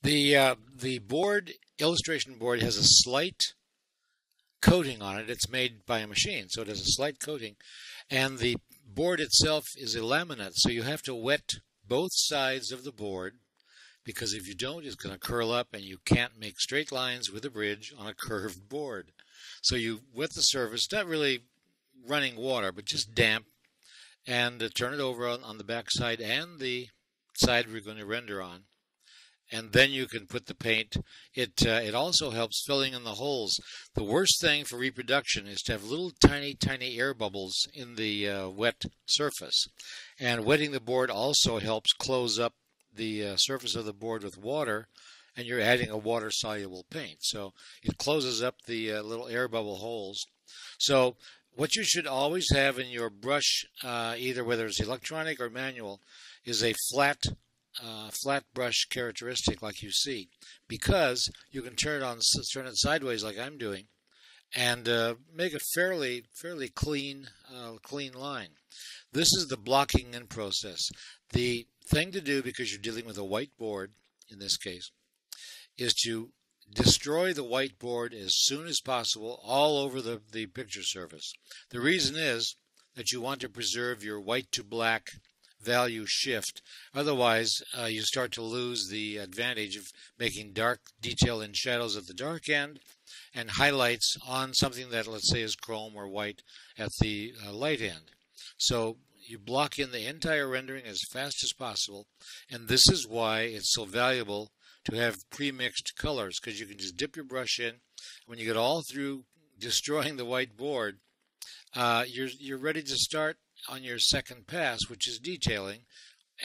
The board illustration board has a slight coating on it. It's made by a machine, so it has a slight coating, and the board itself is a laminate, so you have to wet both sides of the board, because if you don't, it's going to curl up and you can't make straight lines with a bridge on a curved board. So you wet the surface, not really running water, but just damp, and turn it over on the back side and the side we're going to render on. And then you can put the paint. It also helps filling in the holes. The worst thing for reproduction is to have little tiny air bubbles in the wet surface. And wetting the board also helps close up the surface of the board with water, and you're adding a water-soluble paint. So it closes up the little air bubble holes. So what you should always have in your brush, either whether it's electronic or manual, is a flat brush characteristic like you see, because you can turn it sideways like I'm doing, and make a fairly clean line. This is the blocking in process. The thing to do, because you're dealing with a white board in this case, is to destroy the white board as soon as possible all over the picture surface. The reason is that you want to preserve your white to black value shift. Otherwise, you start to lose the advantage of making dark detail and shadows at the dark end and highlights on something that, let's say, is chrome or white at the light end. So you block in the entire rendering as fast as possible, and this is why it's so valuable to have pre-mixed colors, because you can just dip your brush in. When you get all through destroying the white board, you're ready to start on your second pass, which is detailing,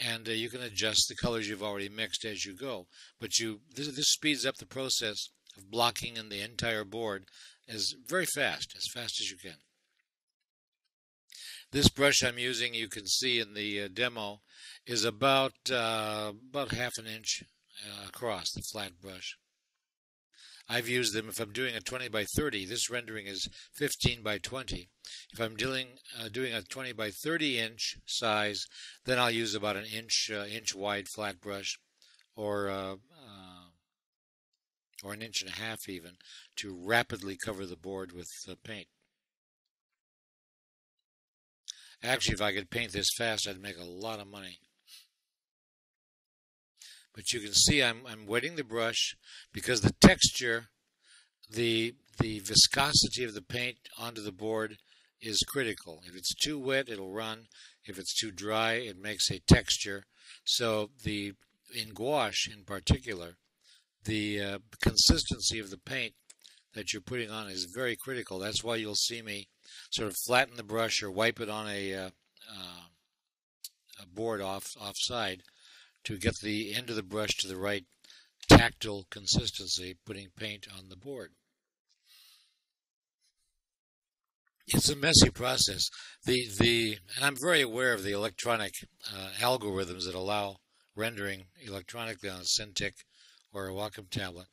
and you can adjust the colors you've already mixed as you go. But this speeds up the process of blocking in the entire board as fast as you can. This brush I'm using, you can see in the demo, is about half an inch across, the flat brush. I've used them if I'm doing a 20 by 30. This rendering is 15 by 20. If I'm doing a 20 by 30 inch size, then I'll use about an inch wide flat brush, or an inch and a half even, to rapidly cover the board with paint. Actually, if I could paint this fast, I'd make a lot of money. But you can see I'm wetting the brush, because the texture, the viscosity of the paint onto the board is critical. If it's too wet, it'll run. If it's too dry, it makes a texture. So in gouache in particular, the consistency of the paint that you're putting on is very critical. That's why you'll see me sort of flatten the brush or wipe it on a board offside to get the end of the brush to the right tactile consistency, putting paint on the board. It's a messy process. And I'm very aware of the electronic algorithms that allow rendering electronically on a Cintiq or a Wacom tablet.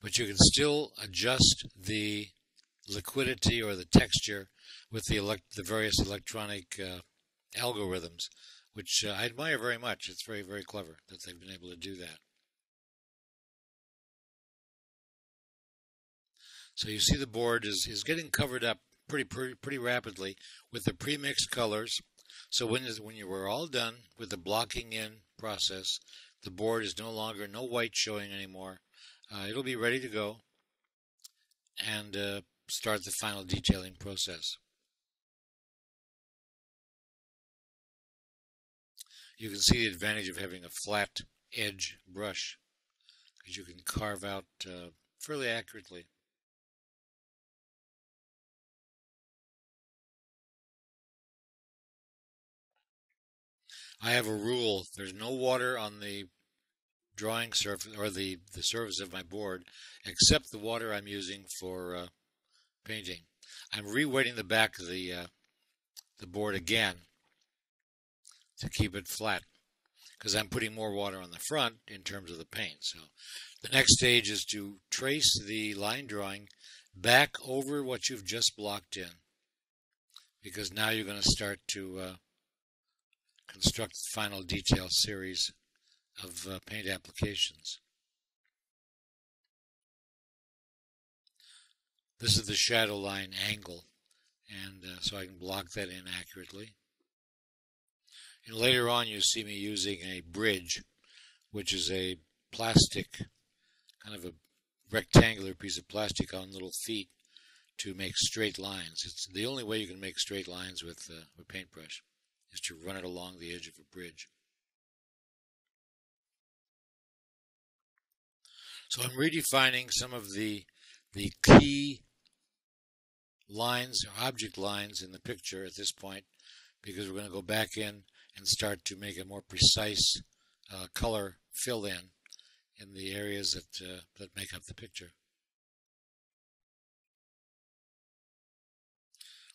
But you can still adjust the liquidity or the texture with the various electronic algorithms, which I admire very much. It's very clever that they've been able to do that. So you see the board is getting covered up pretty rapidly with the pre-mixed colors. So when you were all done with the blocking in process, the board is no white showing anymore. It'll be ready to go and start the final detailing process. You can see the advantage of having a flat edge brush, because you can carve out fairly accurately. I have a rule: there's no water on the drawing surface or the surface of my board except the water I'm using for painting. I'm re-wetting the back of the board again to keep it flat, because I'm putting more water on the front in terms of the paint. So the next stage is to trace the line drawing back over what you've just blocked in, because now you're going to start to construct the final detail series of paint applications. This is the shadow line angle, and so I can block that in accurately. And later on you see me using a bridge, which is a plastic, kind of a rectangular piece of plastic on little feet to make straight lines. It's the only way you can make straight lines with a paintbrush, is to run it along the edge of a bridge. So I'm redefining some of the key lines, or object lines in the picture at this point, because we're going to go back in and start to make a more precise color fill in the areas that make up the picture.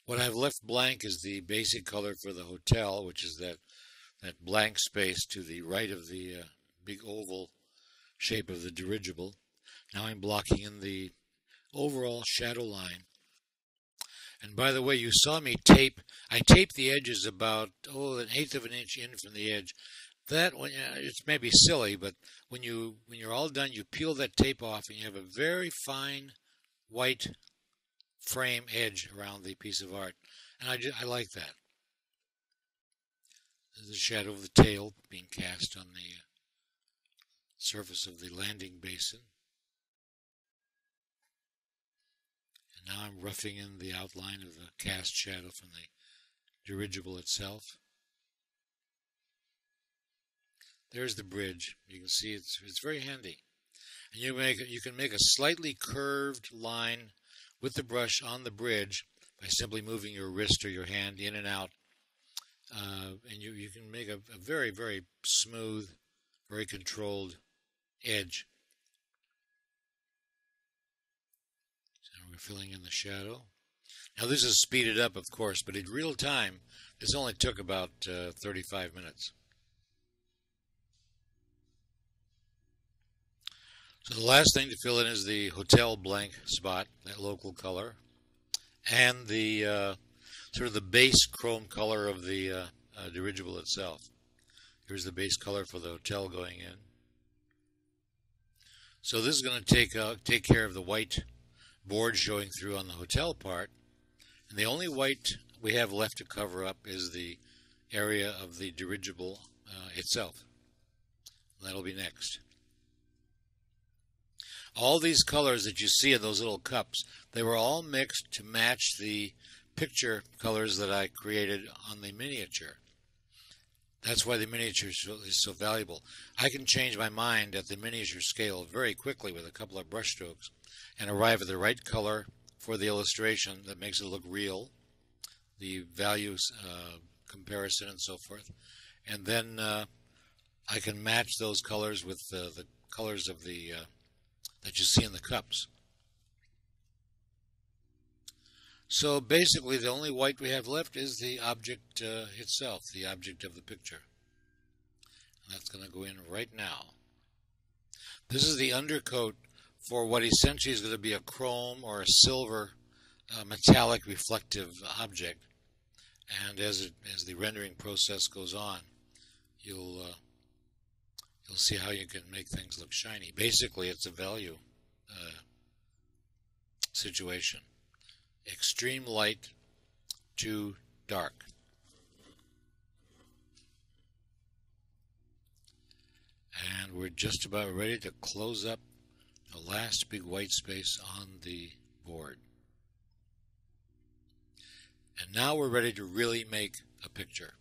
What I've left blank is the basic color for the hotel, which is that blank space to the right of the big oval shape of the dirigible. Now I'm blocking in the overall shadow line. And by the way, you saw me tape. I taped the edges about, 1/8 of an inch in from the edge. That one, it's maybe silly, but when you're all done, you peel that tape off, and you have a very fine white frame edge around the piece of art, and I like that. There's the shadow of the tail being cast on the surface of the landing basin. And now I'm roughing in the outline of the cast shadow from the dirigible itself. There's the bridge. You can see it's very handy. And you can make a slightly curved line with the brush on the bridge by simply moving your wrist or your hand in and out. And you can make a very, very smooth, very controlled edge. So we're filling in the shadow. Now this is speeded up, of course, but in real time, this only took about 35 minutes. So the last thing to fill in is the hotel blank spot, that local color, and the sort of the base chrome color of the dirigible itself. Here's the base color for the hotel going in. So this is going to take care of the white board showing through on the hotel part, and the only white we have left to cover up is the area of the dirigible itself. That'll be next. All these colors that you see in those little cups, they were all mixed to match the picture colors that I created on the miniature. That's why the miniature is so valuable. I can change my mind at the miniature scale very quickly with a couple of brush strokes and arrive at the right color for the illustration that makes it look real, the values comparison and so forth. And then I can match those colors with the colors of the that you see in the cups. So basically the only white we have left is the object itself, the object of the picture. And that's going to go in right now. This is the undercoat for what essentially is going to be a chrome or a silver metallic reflective object. And as the rendering process goes on, you'll see how you can make things look shiny. Basically, it's a value situation. Extreme light to dark. And we're just about ready to close up the last big white space on the board. And now we're ready to really make a picture.